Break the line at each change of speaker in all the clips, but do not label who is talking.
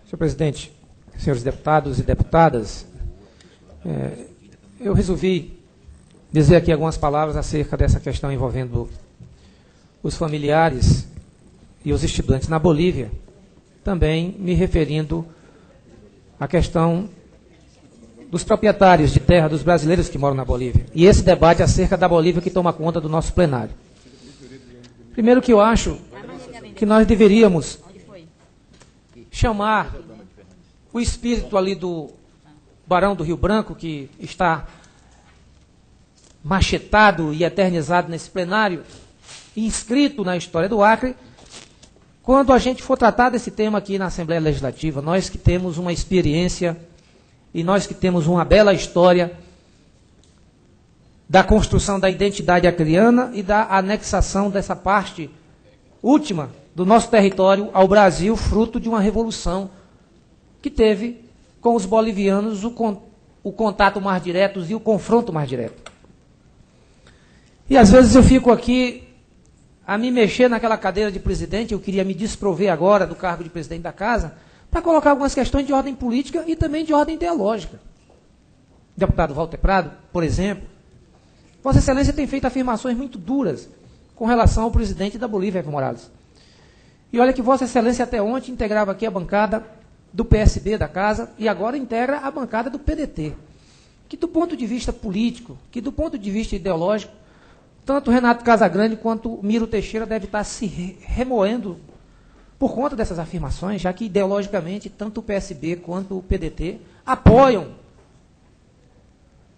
Senhor presidente, senhores deputados e deputadas, eu resolvi dizer aqui algumas palavras acerca dessa questão envolvendo os familiares e os estudantes na Bolívia, também me referindo à questão dos proprietários de terra dos brasileiros que moram na Bolívia. E esse debate acerca da Bolívia que toma conta do nosso plenário. Primeiro que eu acho que nós deveríamos chamar o espírito ali do Barão do Rio Branco, que está machetado e eternizado nesse plenário, e inscrito na história do Acre, quando a gente for tratar desse tema aqui na Assembleia Legislativa, nós que temos uma experiência e nós que temos uma bela história da construção da identidade acreana e da anexação dessa parte última do nosso território ao Brasil, fruto de uma revolução que teve com os bolivianos o contato mais direto e o confronto mais direto. E às vezes eu fico aqui a me mexer naquela cadeira de presidente, eu queria me desprover agora do cargo de presidente da casa, para colocar algumas questões de ordem política e também de ordem teológica. O deputado Walter Prado, por exemplo, Vossa Excelência tem feito afirmações muito duras com relação ao presidente da Bolívia, Evo Morales. E olha que Vossa Excelência até ontem integrava aqui a bancada do PSB da casa e agora integra a bancada do PDT. Que do ponto de vista político, que do ponto de vista ideológico, tanto Renato Casagrande quanto Miro Teixeira devem estar se remoendo por conta dessas afirmações, já que ideologicamente tanto o PSB quanto o PDT apoiam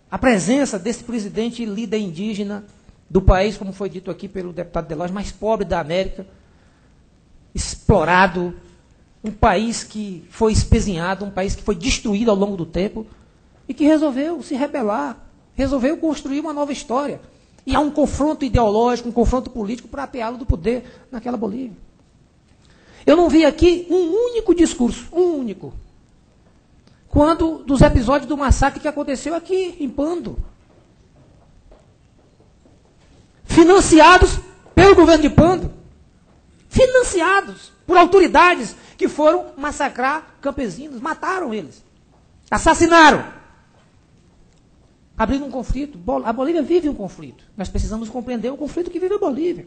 a presença desse presidente líder indígena do país, como foi dito aqui pelo deputado Delógio, mais pobre da América, explorado, um país que foi espezinhado, um país que foi destruído ao longo do tempo e que resolveu se rebelar, resolveu construir uma nova história. E há um confronto ideológico, um confronto político para apeá-lo do poder naquela Bolívia. Eu não vi aqui um único discurso, um único, quando dos episódios do massacre que aconteceu aqui em Pando, financiados pelo governo de Pando, financiados por autoridades que foram massacrar campesinos, mataram eles, assassinaram, abrindo um conflito. A Bolívia vive um conflito. Nós precisamos compreender o conflito que vive a Bolívia.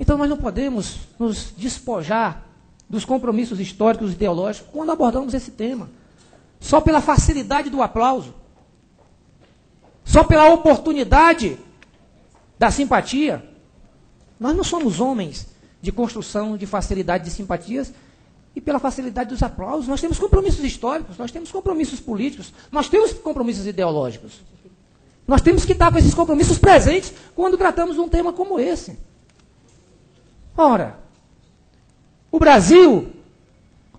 Então nós não podemos nos despojar dos compromissos históricos e ideológicos quando abordamos esse tema. Só pela facilidade do aplauso, só pela oportunidade da simpatia. Nós não somos homens de construção de facilidade de simpatias e pela facilidade dos aplausos. Nós temos compromissos históricos, nós temos compromissos políticos, nós temos compromissos ideológicos. Nós temos que estar com esses compromissos presentes quando tratamos de um tema como esse. Ora, o Brasil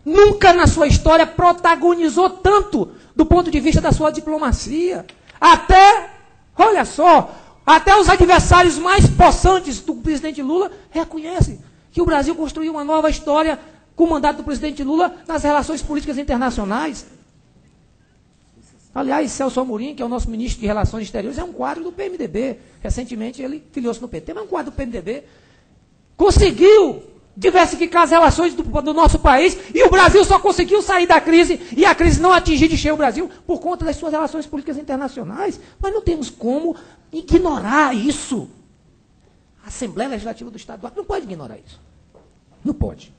nunca na sua história protagonizou tanto do ponto de vista da sua diplomacia. Até, olha só, até os adversários mais possantes do presidente Lula reconhecem que o Brasil construiu uma nova história com o mandato do presidente Lula nas relações políticas internacionais. Aliás, Celso Amorim, que é o nosso ministro de Relações Exteriores, é um quadro do PMDB. Recentemente ele filiou-se no PT, mas é um quadro do PMDB. Conseguiu diversificar as relações do nosso país e o Brasil só conseguiu sair da crise e a crise não atingir de cheio o Brasil por conta das suas relações políticas internacionais. Nós não temos como ignorar isso. A Assembleia Legislativa do Estado do Acre não pode ignorar isso. Não pode.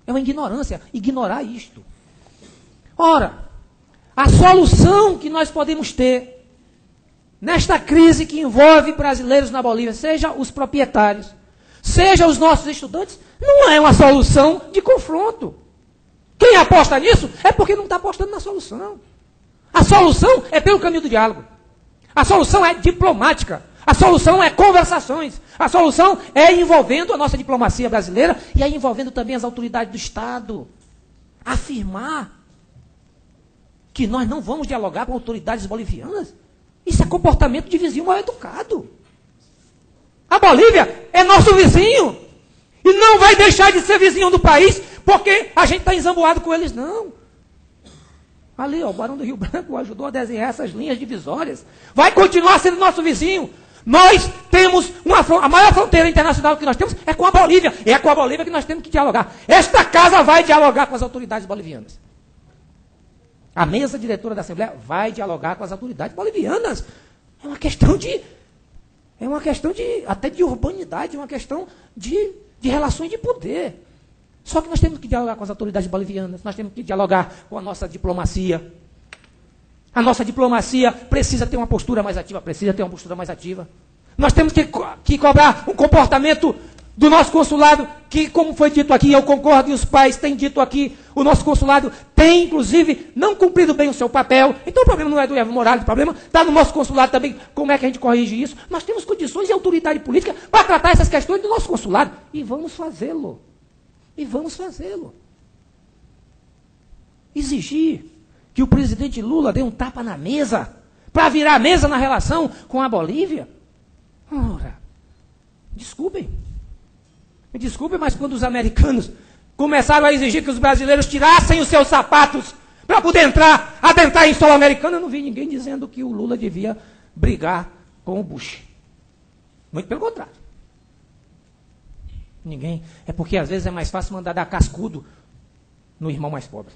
É uma ignorância ignorar isto. Ora, a solução que nós podemos ter nesta crise que envolve brasileiros na Bolívia, seja os proprietários, seja os nossos estudantes, não é uma solução de confronto. Quem aposta nisso é porque não está apostando na solução. A solução é pelo caminho do diálogo. A solução é diplomática. A solução é conversações. A solução é envolvendo a nossa diplomacia brasileira e é envolvendo também as autoridades do Estado. Afirmar que nós não vamos dialogar com autoridades bolivianas. Isso é comportamento de vizinho mal educado. A Bolívia é nosso vizinho. E não vai deixar de ser vizinho do país porque a gente está enzamboado com eles, não. Ali, ó, o Barão do Rio Branco ajudou a desenhar essas linhas divisórias. Vai continuar sendo nosso vizinho. Nós temos a maior fronteira internacional que nós temos é com a Bolívia. É com a Bolívia que nós temos que dialogar. Esta casa vai dialogar com as autoridades bolivianas. A mesa diretora da Assembleia vai dialogar com as autoridades bolivianas. É uma questão até de urbanidade, é uma questão de relações de poder. Só que nós temos que dialogar com as autoridades bolivianas, nós temos que dialogar com a nossa diplomacia. A nossa diplomacia precisa ter uma postura mais ativa, Nós temos que cobrar um comportamento do nosso consulado, que, como foi dito aqui, eu concordo, e os pais têm dito aqui, o nosso consulado tem, inclusive, não cumprido bem o seu papel. Então o problema não é do Evo Morales, o problema está no nosso consulado também. Como é que a gente corrige isso? Nós temos condições e autoridade política para tratar essas questões do nosso consulado. E vamos fazê-lo. Exigir que o presidente Lula dê um tapa na mesa, para virar a mesa na relação com a Bolívia. Ora, me desculpem, mas quando os americanos começaram a exigir que os brasileiros tirassem os seus sapatos para poder adentrar em solo americano, eu não vi ninguém dizendo que o Lula devia brigar com o Bush. Muito pelo contrário. Ninguém. É porque às vezes é mais fácil mandar dar cascudo no irmão mais pobre,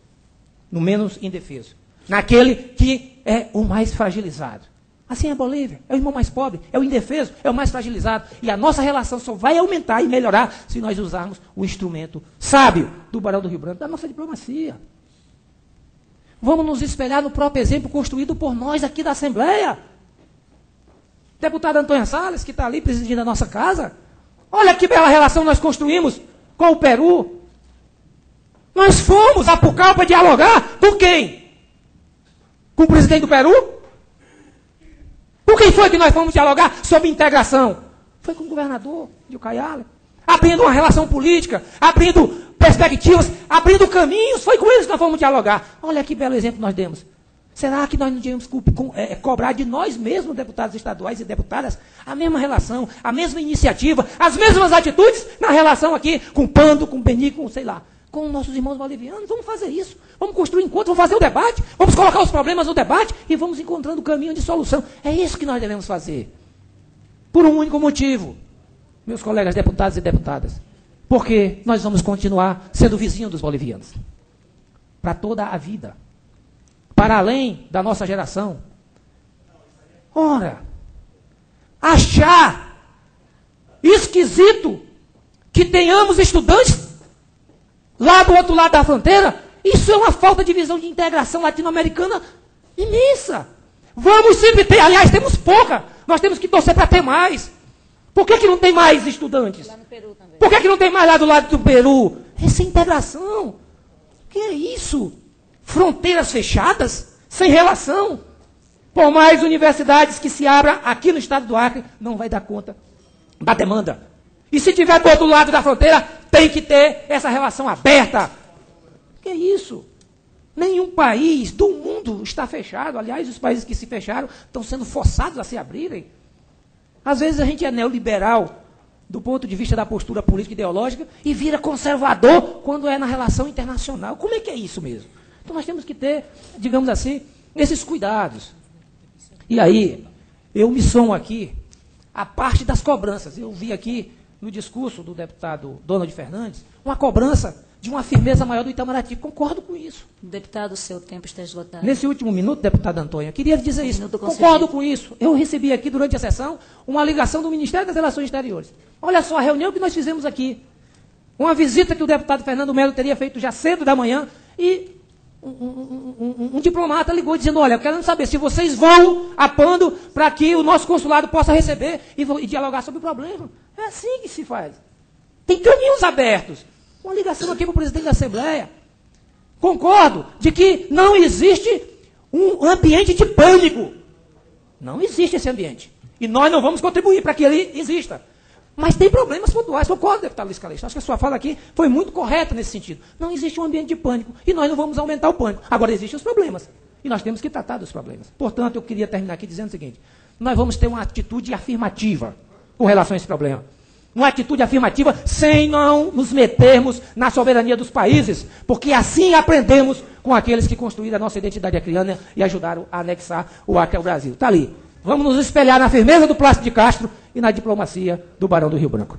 no menos indefeso, naquele que é o mais fragilizado. Assim é a Bolívia, é o irmão mais pobre, é o indefeso, é o mais fragilizado. E a nossa relação só vai aumentar e melhorar se nós usarmos o instrumento sábio do Barão do Rio Branco, da nossa diplomacia. Vamos nos espelhar no próprio exemplo construído por nós aqui da Assembleia. Deputado Antônio Salles, que está ali presidindo a nossa casa. Olha que bela relação nós construímos com o Peru. Nós fomos a Pucallpa dialogar com quem? Com o presidente do Peru? Com quem foi que nós fomos dialogar sobre integração? Foi com o governador de Ucayali. Abrindo uma relação política, abrindo perspectivas, abrindo caminhos. Foi com eles que nós fomos dialogar. Olha que belo exemplo nós demos. Será que nós não devíamos cobrar de nós mesmos, deputados estaduais e deputadas, a mesma relação, a mesma iniciativa, as mesmas atitudes na relação aqui com o Pando, com o Beni, com sei lá, com nossos irmãos bolivianos? Vamos fazer isso. Vamos construir encontro, vamos fazer o debate, vamos colocar os problemas no debate e vamos encontrando o caminho de solução. É isso que nós devemos fazer. Por um único motivo, meus colegas deputados e deputadas. Porque nós vamos continuar sendo vizinhos dos bolivianos. Para toda a vida. Para além da nossa geração. Ora, achar esquisito que tenhamos estudantes lá do outro lado da fronteira, isso é uma falta de visão de integração latino-americana imensa. Vamos sempre ter, aliás, temos pouca, nós temos que torcer para ter mais. Por que não tem mais estudantes? Lá no Peru também. Por que não tem mais lá do lado do Peru? Essa integração. O que é isso? Fronteiras fechadas, sem relação. Por mais universidades que se abram aqui no estado do Acre, não vai dar conta da demanda. E se tiver do outro lado da fronteira, tem que ter essa relação aberta. O que é isso? Nenhum país do mundo está fechado. Aliás, os países que se fecharam estão sendo forçados a se abrirem. Às vezes a gente é neoliberal do ponto de vista da postura política e ideológica e vira conservador quando é na relação internacional. Como é que é isso mesmo? Então nós temos que ter, digamos assim, esses cuidados. E aí, eu me somo aqui a parte das cobranças. Eu vi aqui no discurso do deputado Donald Fernandes uma cobrança de uma firmeza maior do Itamaraty. Concordo com isso.
Deputado, o seu tempo está esgotado.
Nesse último minuto, deputado Antônio, eu queria dizer isso. Concordo com isso. Eu recebi aqui, durante a sessão, uma ligação do Ministério das Relações Exteriores. Olha só a reunião que nós fizemos aqui. Uma visita que o deputado Fernando Melo teria feito já cedo da manhã e um diplomata ligou dizendo, olha, eu quero saber se vocês vão a Pando para que o nosso consulado possa receber e dialogar sobre o problema. É assim que se faz. Tem caminhos abertos. Uma ligação aqui para o presidente da Assembleia. Concordo de que não existe um ambiente de pânico. Não existe esse ambiente. E nós não vamos contribuir para que ele exista. Mas tem problemas pontuais. Concordo, deputado Luiz Calixto. Acho que a sua fala aqui foi muito correta nesse sentido. Não existe um ambiente de pânico. E nós não vamos aumentar o pânico. Agora, existem os problemas. E nós temos que tratar dos problemas. Portanto, eu queria terminar aqui dizendo o seguinte. Nós vamos ter uma atitude afirmativa com relação a esse problema. Uma atitude afirmativa sem não nos metermos na soberania dos países, porque assim aprendemos com aqueles que construíram a nossa identidade acriana e ajudaram a anexar o Acre ao Brasil. Está ali. Vamos nos espelhar na firmeza do Plácido de Castro e na diplomacia do Barão do Rio Branco.